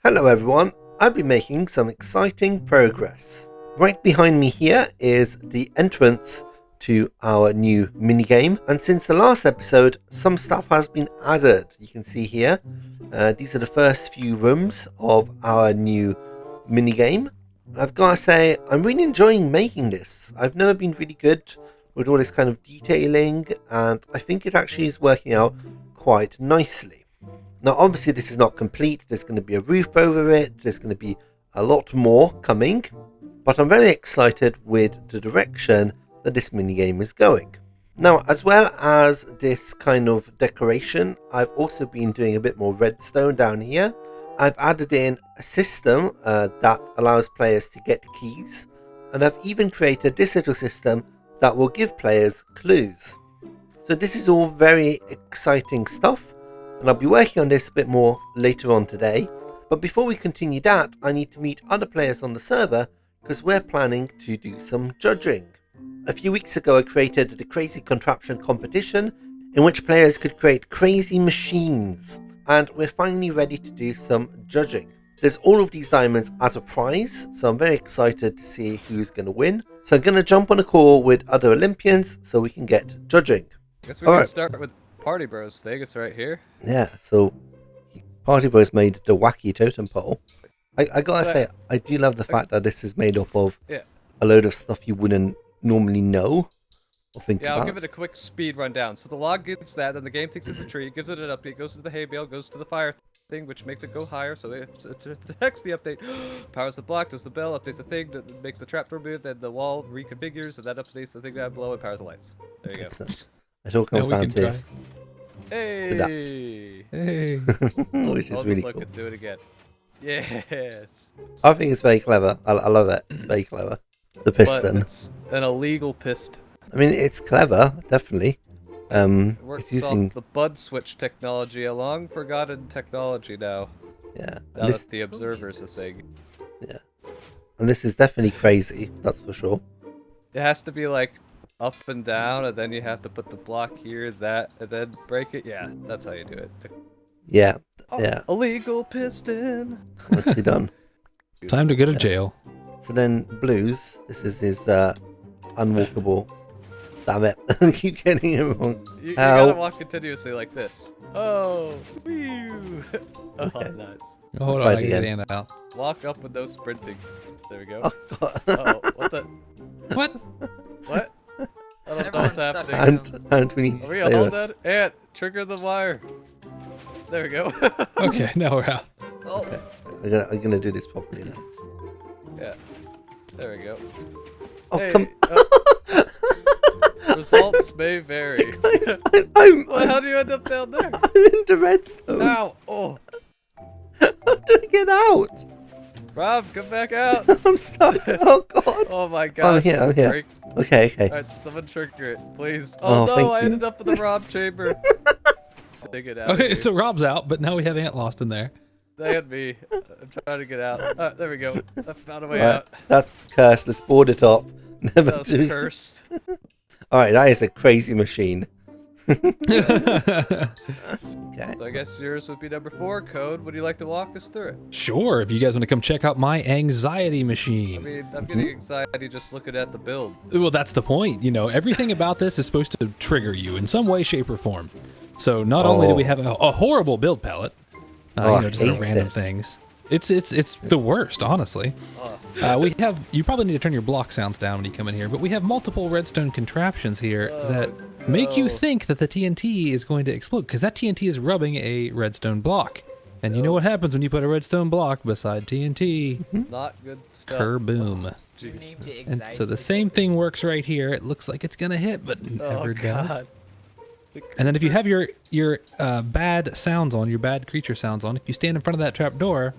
Hello everyone, I've been making some exciting progress. Right behind me here is the entrance to our new minigame, and since the last episode some stuff has been added. You can see here, these are the first few rooms of our new minigame. I've got to say, I'm really enjoying making this. I've never been really good with all this kind of detailing, and I think it actually is working out quite nicely. Now obviously this is not complete, there's going to be a roof over it, there's going to be a lot more coming, but I'm very excited with the direction that this minigame is going. Now, as well as this kind of decoration, I've also been doing a bit more redstone down here. I've added in a system that allows players to get keys, and I've even created this little system that will give players clues. So this is all very exciting stuff, and I'll be working on this a bit more later on today. But before we continue that, I need to meet other players on the server because we're planning to do some judging. A few weeks ago I created the Crazy Contraption competition in which players could create crazy machines, and we're finally ready to do some judging. There's all of these diamonds as a prize, so I'm very excited to see who's going to win. So I'm going to jump on a call with other Olympians so we can get judging. I guess we can start with Party Bros thing. It's right here. Yeah, so Party Bros made the wacky totem pole. I gotta say, I do love the fact that this is made up of a load of stuff you wouldn't normally know or think about. Yeah, I'll give it a quick speed rundown. So the log gets that, then the game thinks it's a tree, gives it an update, goes to the hay bale, goes to the fire thing, which makes it go higher, so it detects the update, powers the block, does the bell, updates the thing, that makes the trapdoor move, then the wall reconfigures, and that updates the thing down below and powers the lights. There you go. It all comes down to hey! Hey! Which is really look cool. And do it again. Yes! I think it's very clever. I love it. It's very clever. The piston. But it's an illegal piston. I mean, it's clever, definitely. It works it's using off the bud switch technology, a long forgotten technology now. Yeah. Now that the observer's a thing. Yeah. And this is definitely crazy, that's for sure. It has to be like up and down, and then you have to put the block here, that, and then break it. Yeah, that's how you do it. Yeah. Oh, yeah. Illegal piston. Nicely done. Time to go to jail. So then Blues, this is his unwalkable. Damn it. I keep getting it wrong. You gotta walk continuously like this. Oh, whew. Oh, Okay. nice. Oh, hold on, I get the hand out. Walk up with no sprinting. There we go. Oh, God. Uh-oh, what the? What? What? I don't know what's happening. And we need Are to we save hold us. that? Ant, trigger the wire. There we go. Okay, now we're out. Oh. Okay. I'm gonna do this properly now. Yeah. There we go. Oh, Hey, come results may vary. Guys, Well, how do you end up down there? I'm in the redstone. Ow! Oh! How do I get out? Rob, come back out! I'm stuck. Oh, God. Oh my god. I'm here. Okay. Alright, someone trigger it, please. Oh, no, thank I you. ended up in the Rob chamber. Dig it out. Okay, so Rob's out, but now we have Ant lost in there. They and me. I'm trying to get out. There we go. I found a way Right, out. that's cursed. Let's board it up. Never That was do. cursed. Alright, that is a crazy machine. Okay. So I guess yours would be number 4. Code, would you like to walk us through it? Sure, if you guys want to come check out my anxiety I machine. mean, I'm getting anxiety just looking at the build. Well, that's the point. You know, everything about this is supposed to trigger you in some way, shape, or form. So not only do we have a horrible build palette, just hate random it. things. It's the worst, honestly. We have, you probably need to turn your block sounds down when you come in here, but we have multiple redstone contraptions here that make you think that the TNT is going to explode, because that TNT is rubbing a redstone block. And you know what happens when you put a redstone block beside TNT? Not good stuff. Kerboom. Jeez. And so the same thing works right here. It looks like it's gonna hit, but never does. God. And then if you have your bad sounds on, your bad creature sounds on, if you stand in front of that trap door,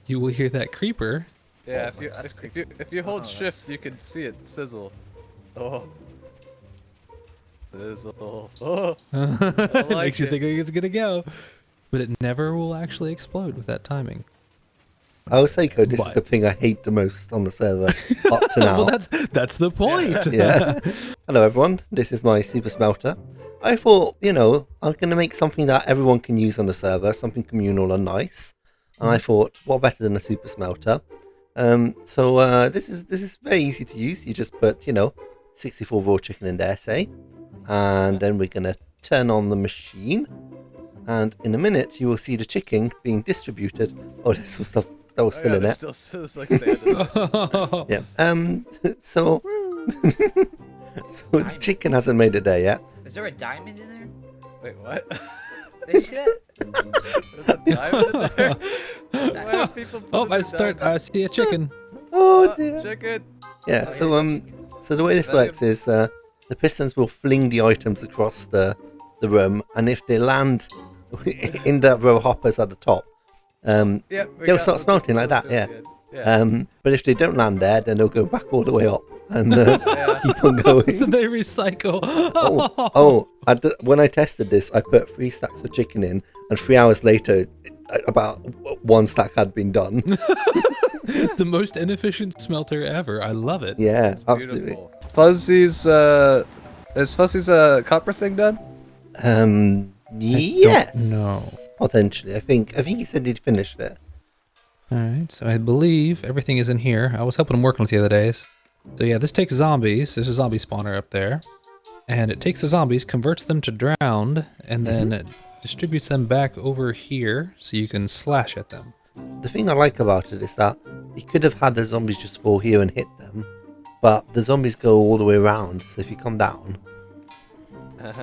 you will hear that creeper. Yeah, if you hold shift, you can see it sizzle. Oh. Sizzle. Oh. I like Makes you it. think it's gonna go, but it never will actually explode with that timing. I will say, Code, this is What? the thing I hate the most on the server up to now. Well, that's the point. Yeah. Hello, everyone. This is my super smelter. I thought, I'm going to make something that everyone can use on the server, something communal and nice. And I thought, what better than a super smelter? So this is very easy to use. You just put 64 raw chicken in there, say, and then we're gonna turn on the machine, and in a minute you will see the chicken being distributed. Oh, there's some stuff that was still in it. Still like sand in it. Yeah. So so the chicken hasn't made it there yet. Is there a diamond in there? Wait, what? They said. There's a diamond in there? Why do people put Oh, in I a diamond? see a chicken. Oh dear. Chicken. Yeah. So the way this works is the pistons will fling the items across the room, and if they land in the row hoppers at the top, they'll start smelting like that. Yeah. But if they don't land there, then they'll go back all the way up and keep on going. So they recycle. When I tested this, I put 3 stacks of chicken in, and 3 hours later, about 1 stack had been done. The most inefficient smelter ever. I love it. Yeah, absolutely. Fuzzy's, is Fuzzy's copper thing done? Yes. No. Potentially. I think he said he'd finished it. All right. So I believe everything is in here. I was helping him working with the other days. So yeah, this takes zombies. There's a zombie spawner up there. And it takes the zombies, converts them to drowned, and then it distributes them back over here so you can slash at them. The thing I like about it is that you could have had the zombies just fall here and hit them, but the zombies go all the way around. So if you come down,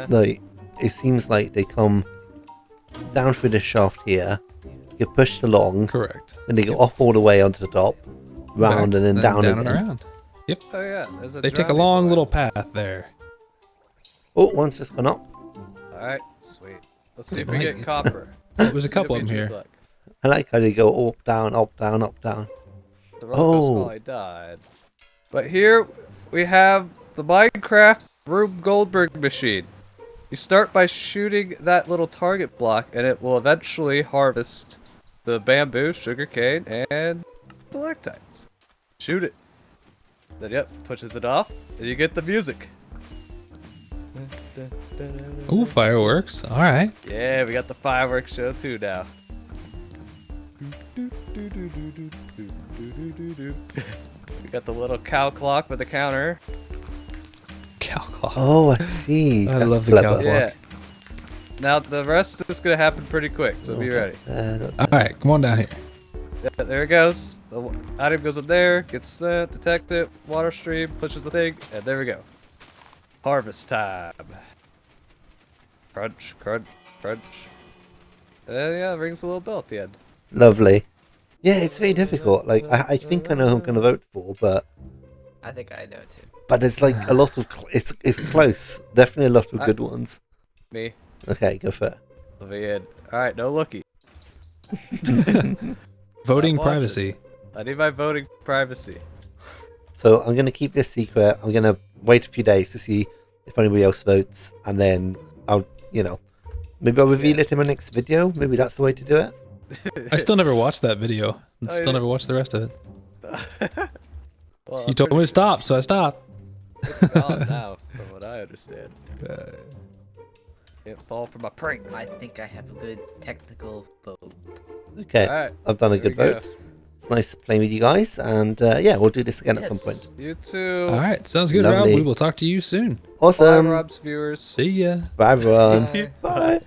like it seems like they come down through this shaft here, get pushed along, Correct. and they go up all the way onto the top, round, Back, and then down again. and around. Yep. Oh yeah, there's They take a long little path there. Oh, one's just gone up. Alright, sweet. Let's see if we Right, get it's- copper. There's a couple of them here. Luck. I like how they go up, down, up, down, up, down. The roller coaster probably died. But here we have the Minecraft Rube Goldberg machine. You start by shooting that little target block, and it will eventually harvest the bamboo, sugarcane, and stalactites. Shoot it. Then yep, pushes it off, and you get the music. Ooh, fireworks. All right. Yeah, we got the fireworks show too now. We got the little cow clock with the counter. Cow clock. Oh, I see. I That's love the clever. cow clock. Yeah. Now the rest is gonna happen pretty quick, so be ready. All right, come on down here. Yeah, there it goes. The item goes up there, gets sent, detect it, water stream, pushes the thing, and there we go. Harvest time. Crunch, crunch, crunch. And yeah, it rings a little bell at the end. Lovely. Yeah, it's very difficult. Like, I think I know who I'm going to vote for, but I think I know too. there's like a lot of it's close. Definitely a lot of good ones. Me. Okay, go for it. Let me in. Alright, no looky. Voting I'm watching. privacy. I need my voting privacy. So I'm going to keep this secret. I'm going to wait a few days to see if anybody else votes, and then I'll, maybe I'll reveal it in my next video. Maybe that's the way to do it. I still never watched that video. Oh, Still yeah. never watched the rest of it. Well, You I'm told me to stop, so I stopped. It's gone now, from what I understand. Can't fall for my pranks. I think I have a good technical vote. Okay, Alright, I've done a there good we go. vote. It's nice playing with you guys, and yeah, we'll do this again at some Yes. point. You too. All right, sounds good, Lovely. Rob. We will talk to you soon. Bye, Awesome. Rob's viewers. See ya. Bye, everyone. Bye. Bye.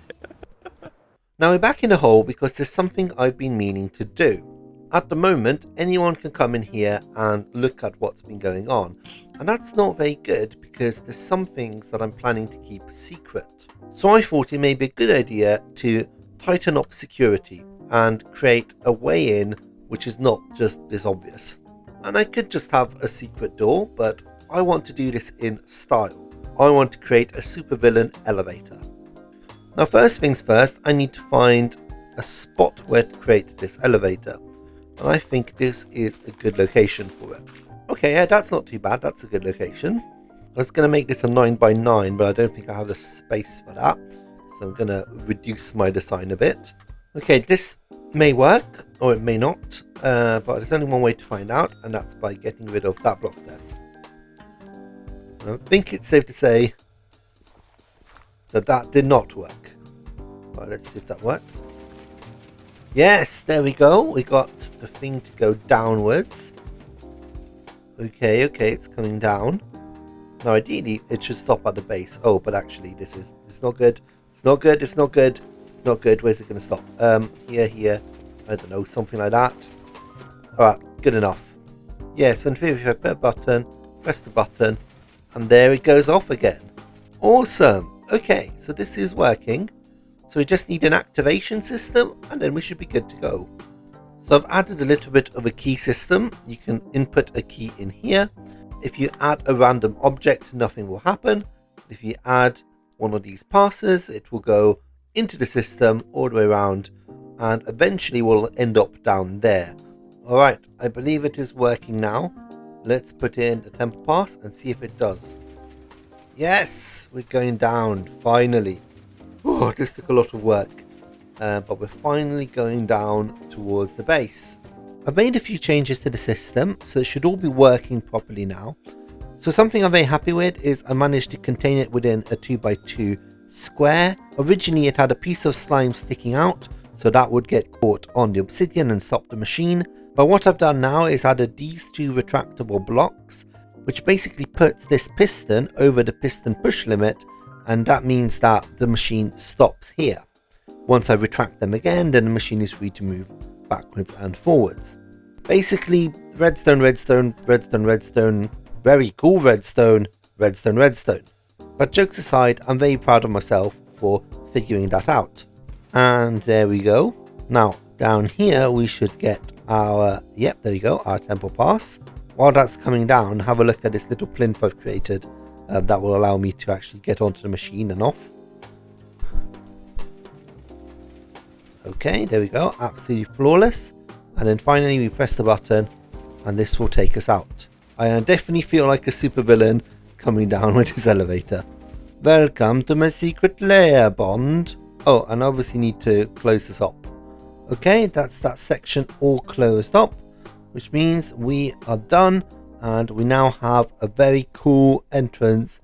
Now we're back in the hole because there's something I've been meaning to do. At the moment, anyone can come in here and look at what's been going on. And that's not very good because there's some things that I'm planning to keep secret. So I thought it may be a good idea to tighten up security and create a way in which is not just this obvious. And I could just have a secret door, but I want to do this in style. I want to create a supervillain elevator. Now first things first, I need to find a spot where to create this elevator. And I think this is a good location for it. Okay, yeah, that's not too bad. That's a good location. I was going to make this a 9x9, but I don't think I have the space for that. So I'm going to reduce my design a bit. Okay, this may work, or it may not. But there's only one way to find out, and that's by getting rid of that block there. And I think it's safe to say that that did not work. Right, let's see if that works. Yes, there we go. We got the thing to go downwards. Okay, it's coming down. Now, ideally, it should stop at the base. Oh, but actually, it's not good. It's not good. It's not good. It's not good. Where's it going to stop? Here. I don't know, something like that. Alright, good enough. Yes, and if I put a button, press the button, and there it goes off again. Awesome. Okay, so this is working. So we just need an activation system, and then we should be good to go. So I've added a little bit of a key system. You can input a key in here. If you add a random object, nothing will happen. If you add one of these passes, it will go into the system all the way around, and eventually will end up down there. Alright, I believe it is working now. Let's put in a tempo pass and see if it does. Yes, we're going down, finally. Oh, this took a lot of work. But we're finally going down towards the base. I've made a few changes to the system, so it should all be working properly now. So something I'm very happy with is I managed to contain it within a 2x2 square. Originally it had a piece of slime sticking out, so that would get caught on the obsidian and stop the machine. But what I've done now is added these two retractable blocks, which basically puts this piston over the piston push limit, and that means that the machine stops here. Once I retract them again, then the machine is free to move backwards and forwards. Basically, redstone, very cool redstone. But jokes aside, I'm very proud of myself for figuring that out. And there we go. Now, down here, we should get our, yep, there we go, our tempo pass. While that's coming down, have a look at this little plinth I've created that will allow me to actually get onto the machine and off. Okay, there we go, absolutely flawless. And then finally we press the button and this will take us out. I definitely feel like a supervillain coming down with this elevator. Welcome to my secret lair, Bond. Oh, and I obviously need to close this up. Okay, that's that section all closed up, which means we are done and we now have a very cool entrance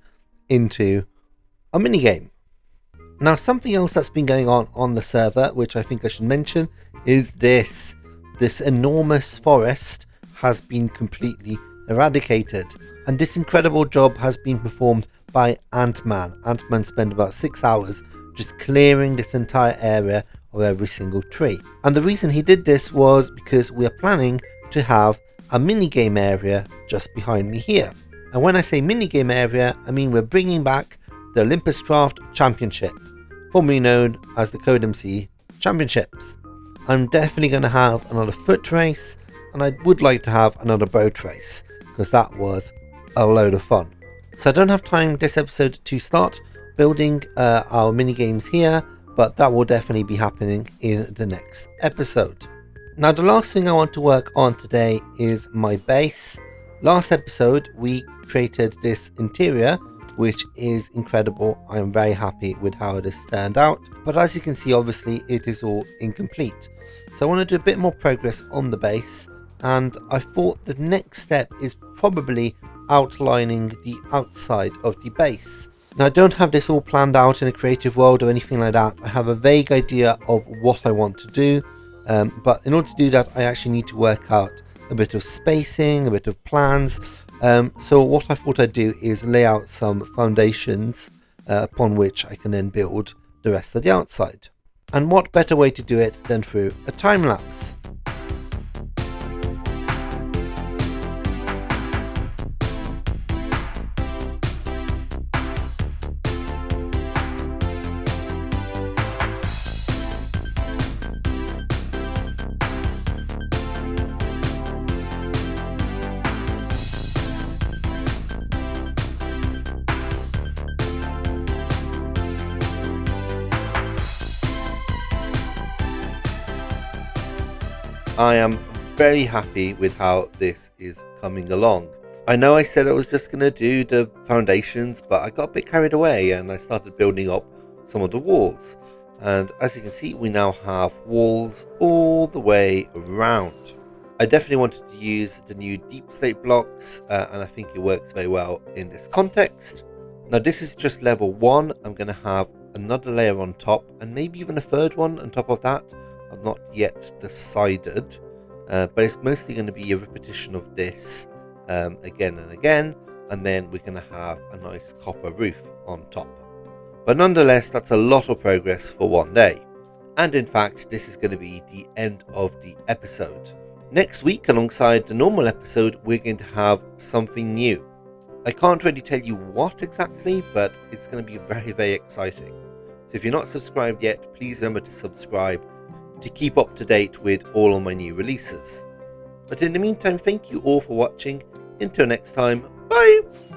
into a minigame. Now, something else that's been going on the server, which I think I should mention, is this enormous forest has been completely eradicated, and this incredible job has been performed by Ant-Man. Ant-Man spent about 6 hours just clearing this entire area of every single tree, and the reason he did this was because we are planning to have a minigame area just behind me here. And when I say minigame area, I mean we're bringing back the Olympuscraft Championship, formerly known as the CodeMC Championships. I'm definitely going to have another foot race, and I would like to have another boat race, because that was a load of fun. So I don't have time this episode to start building our mini games here, but that will definitely be happening in the next episode. Now, the last thing I want to work on today is my base. Last episode we created this interior, which is incredible. I'm very happy with how it has turned out, but as you can see, obviously it is all incomplete. So I want to do a bit more progress on the base, and I thought the next step is probably outlining the outside of the base. Now, I don't have this all planned out in a creative world or anything like that. I have a vague idea of what I want to do, but in order to do that, I actually need to work out a bit of spacing, a bit of plans. So what I thought I'd do is lay out some foundations upon which I can then build the rest of the outside. And what better way to do it than through a time lapse? I am very happy with how this is coming along. I know I said I was just going to do the foundations, but I got a bit carried away and I started building up some of the walls. And as you can see, we now have walls all the way around. I definitely wanted to use the new deep slate blocks, and I think it works very well in this context. Now, this is just level 1. I'm going to have another layer on top, and maybe even a third one on top of that, I've not yet decided, but it's mostly going to be a repetition of this again and again, and then we're going to have a nice copper roof on top. But nonetheless, that's a lot of progress for one day. And in fact, this is going to be the end of the episode. Next week, alongside the normal episode, we're going to have something new. I can't really tell you what exactly, but it's going to be very, very exciting. So if you're not subscribed yet, please remember to subscribe to keep up to date with all of my new releases. But in the meantime, thank you all for watching. Until next time, bye!